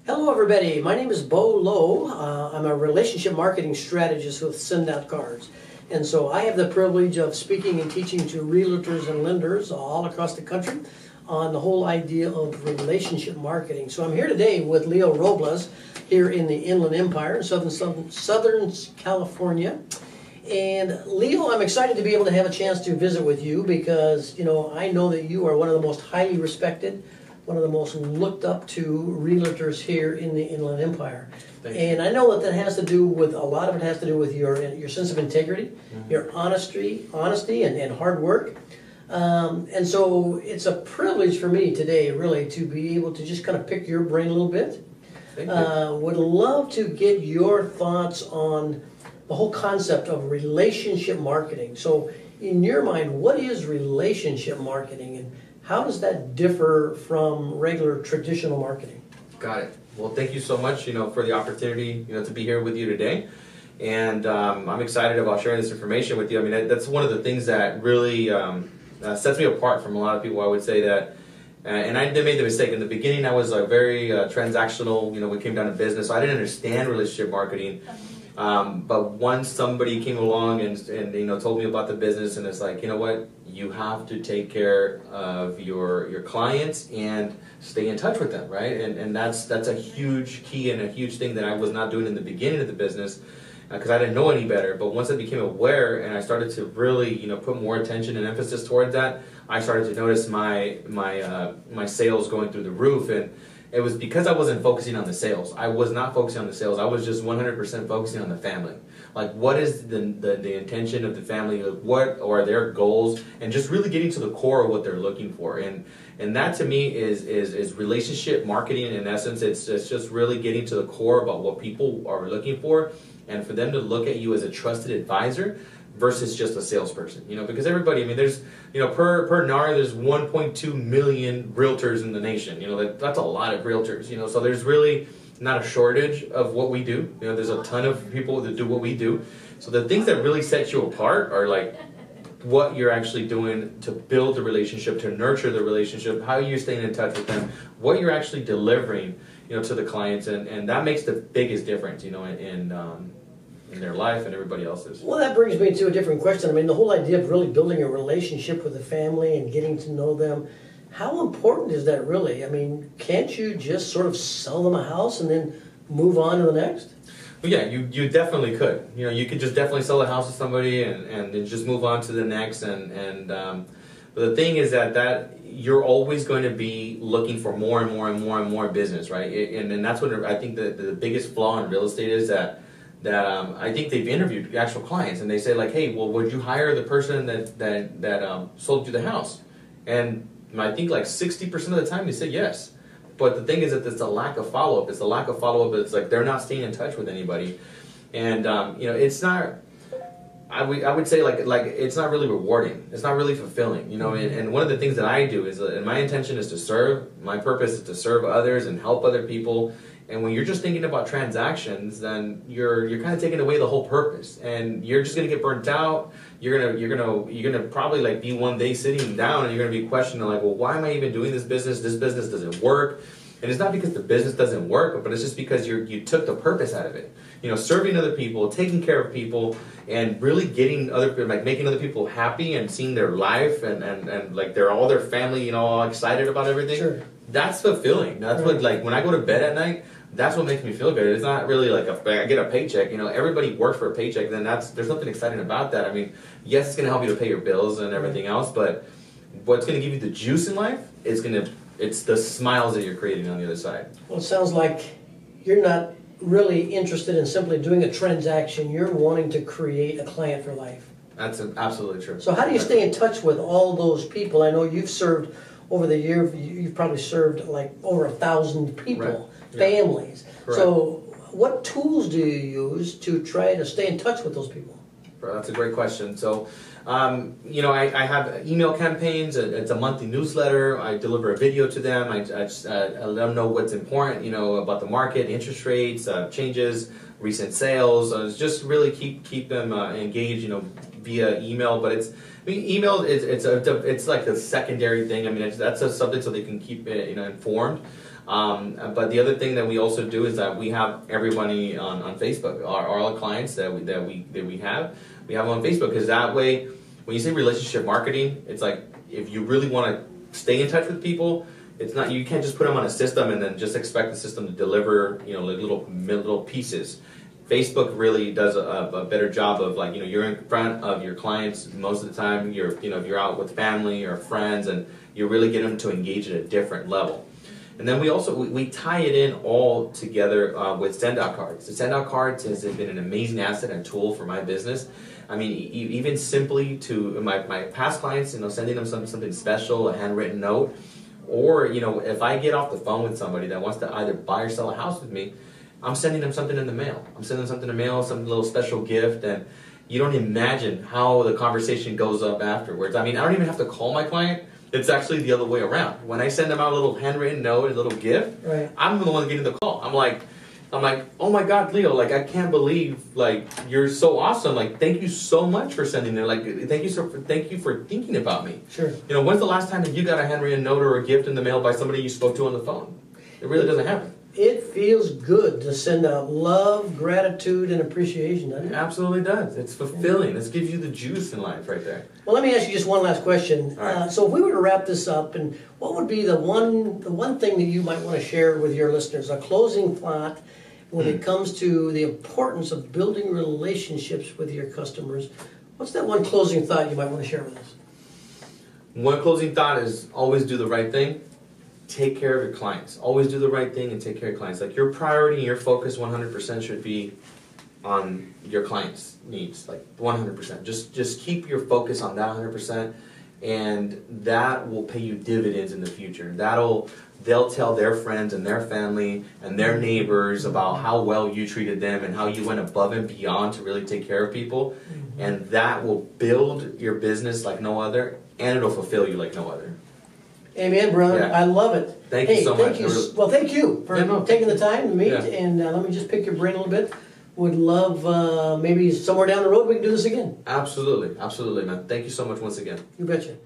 Hello everybody, my name is Bo Lowe. I'm a relationship marketing strategist with Send Out Cards. And so I have the privilege of speaking and teaching to realtors and lenders all across the country on the whole idea of relationship marketing. So I'm here today with Leo Robles here in the Inland Empire, Southern California. And Leo, I'm excited to be able to have a chance to visit with you because, I know that you are one of the most highly respected, one of the most looked up to realtors here in the Inland Empire. And I know that has to do with, a lot of it has to do with your sense of integrity, your honesty and hard work. And so it's a privilege for me today, really, to be able to just kind of pick your brain a little bit. Would love to get your thoughts on the whole concept of relationship marketing. So in your mind, what is relationship marketing, and how does that differ from regular traditional marketing? Got it. Well, thank you so much, for the opportunity, to be here with you today. And I'm excited about sharing this information with you. I mean, that's one of the things that really sets me apart from a lot of people. I would say that, and I made the mistake in the beginning. I was very transactional. When it came down to business, so I didn't understand relationship marketing. But once somebody came along and told me about the business, and it's like, you know what, you have to take care of your clients and stay in touch with them, right? And that's a huge key and a huge thing that I was not doing in the beginning of the business because I didn't know any better. But once I became aware and I started to really put more attention and emphasis towards that, I started to notice my sales going through the roof. And it was because I wasn't focusing on the sales. I was not focusing on the sales. I was just 100% focusing on the family. Like, what is the intention of the family? What are their goals? And just really getting to the core of what they're looking for. And that to me is relationship marketing. In essence, it's just really getting to the core about what people are looking for, and for them to look at you as a trusted advisor versus just a salesperson, because everybody, there's, per NAR, there's 1.2 million realtors in the nation. That's a lot of realtors, so there's really not a shortage of what we do. There's a ton of people that do what we do. So the things that really set you apart are like what you're actually doing to build the relationship, to nurture the relationship, how you're staying in touch with them, what you're actually delivering, to the clients, and that makes the biggest difference, in their life and everybody else's. Well, that brings me to a different question. The whole idea of really building a relationship with the family and getting to know them, how important is that really? Can't you just sort of sell them a house and then move on to the next? Well, yeah, you definitely could. You could just definitely sell a house to somebody and then just move on to the next. But the thing is that you're always going to be looking for more and more and more and more business, right? And that's what I think the biggest flaw in real estate is that I think they've interviewed actual clients and they say like, hey, well, would you hire the person that sold you the house? And I think like 60% of the time they say yes. But the thing is that it's a lack of follow-up. It's a lack of follow-up. It's like they're not staying in touch with anybody. And, it's not, I would say like it's not really rewarding. It's not really fulfilling, and one of the things that I do is, and my intention is to serve. My purpose is to serve others and help other people. And when you're just thinking about transactions, then you're kind of taking away the whole purpose, and you're just gonna get burnt out. You're gonna probably like be one day sitting down, and you're gonna be questioning like, well, why am I even doing this business? This business doesn't work, and it's not because the business doesn't work, but it's just because you took the purpose out of it. Serving other people, taking care of people, and really getting making other people happy and seeing their life and like they're all their family, all excited about everything. Sure. That's fulfilling. That's what, like, when I go to bed at night, that's what makes me feel good. It's not really like I get a paycheck. Everybody works for a paycheck. Then there's nothing exciting about that. Yes, it's going to help you to pay your bills and everything else, but what's going to give you the juice in life is it's the smiles that you're creating on the other side. Well, it sounds like you're not really interested in simply doing a transaction. You're wanting to create a client for life. That's absolutely true. So how do you stay in touch with all those people? I know you've served over the year, you've probably served like over 1,000 people, right. Families. Yeah. So what tools do you use to try to stay in touch with those people? That's a great question. So, I have email campaigns. It's a monthly newsletter. I deliver a video to them. I let them know what's important, about the market, interest rates, changes, recent sales. Just really keep them engaged, via email. But email it's like the secondary thing. That's something so they can keep informed. But the other thing that we also do is that we have everybody on Facebook. All our clients that we have them on Facebook, because that way, when you say relationship marketing, it's like if you really want to stay in touch with people, it's not, you can't just put them on a system and then just expect the system to deliver, you know, like little pieces. Facebook really does a better job of, like, you know, you're in front of your clients most of the time. You're, you know, if you're out with family or friends, and you really get them to engage at a different level. And then we also we tie it in all together with send out cards. The send out cards has been an amazing asset and tool for my business. I mean, even simply to my past clients, you know, sending them something special, a handwritten note, or, you know, if I get off the phone with somebody that wants to either buy or sell a house with me, I'm sending them something in the mail. I'm sending them something in the mail, some little special gift, and you don't imagine how the conversation goes up afterwards. I mean, I don't even have to call my client. It's actually the other way around. When I send them out a little handwritten note, a little gift, right, I'm the one getting the call. I'm like, oh my God, Leo, like, I can't believe, like, you're so awesome. Like, thank you so much for sending it. Like, thank you for thinking about me. Sure. You know, when's the last time that you got a handwritten note or a gift in the mail by somebody you spoke to on the phone? It really doesn't happen. It feels good to send out love, gratitude, and appreciation, doesn't it? It absolutely does. It's fulfilling. This gives you the juice in life right there. Well, let me ask you just one last question. Right. So if we were to wrap this up, and what would be the one thing that you might want to share with your listeners, a closing thought when it comes to the importance of building relationships with your customers? What's that one closing thought you might want to share with us? One closing thought is always do the right thing. Take care of your clients. Always do the right thing and take care of clients. Like, your priority, your focus 100% should be on your clients' needs. Like, 100%. Just keep your focus on that 100%, and that will pay you dividends in the future. They'll tell their friends and their family and their neighbors about how well you treated them and how you went above and beyond to really take care of people. Mm-hmm. And that will build your business like no other, and it'll fulfill you like no other. Amen, brother. Yeah. I love it. Thank you so much. Well, thank you for taking the time to meet, and let me just pick your brain a little bit. Would love maybe somewhere down the road we can do this again. Absolutely, man. Thank you so much once again. You betcha.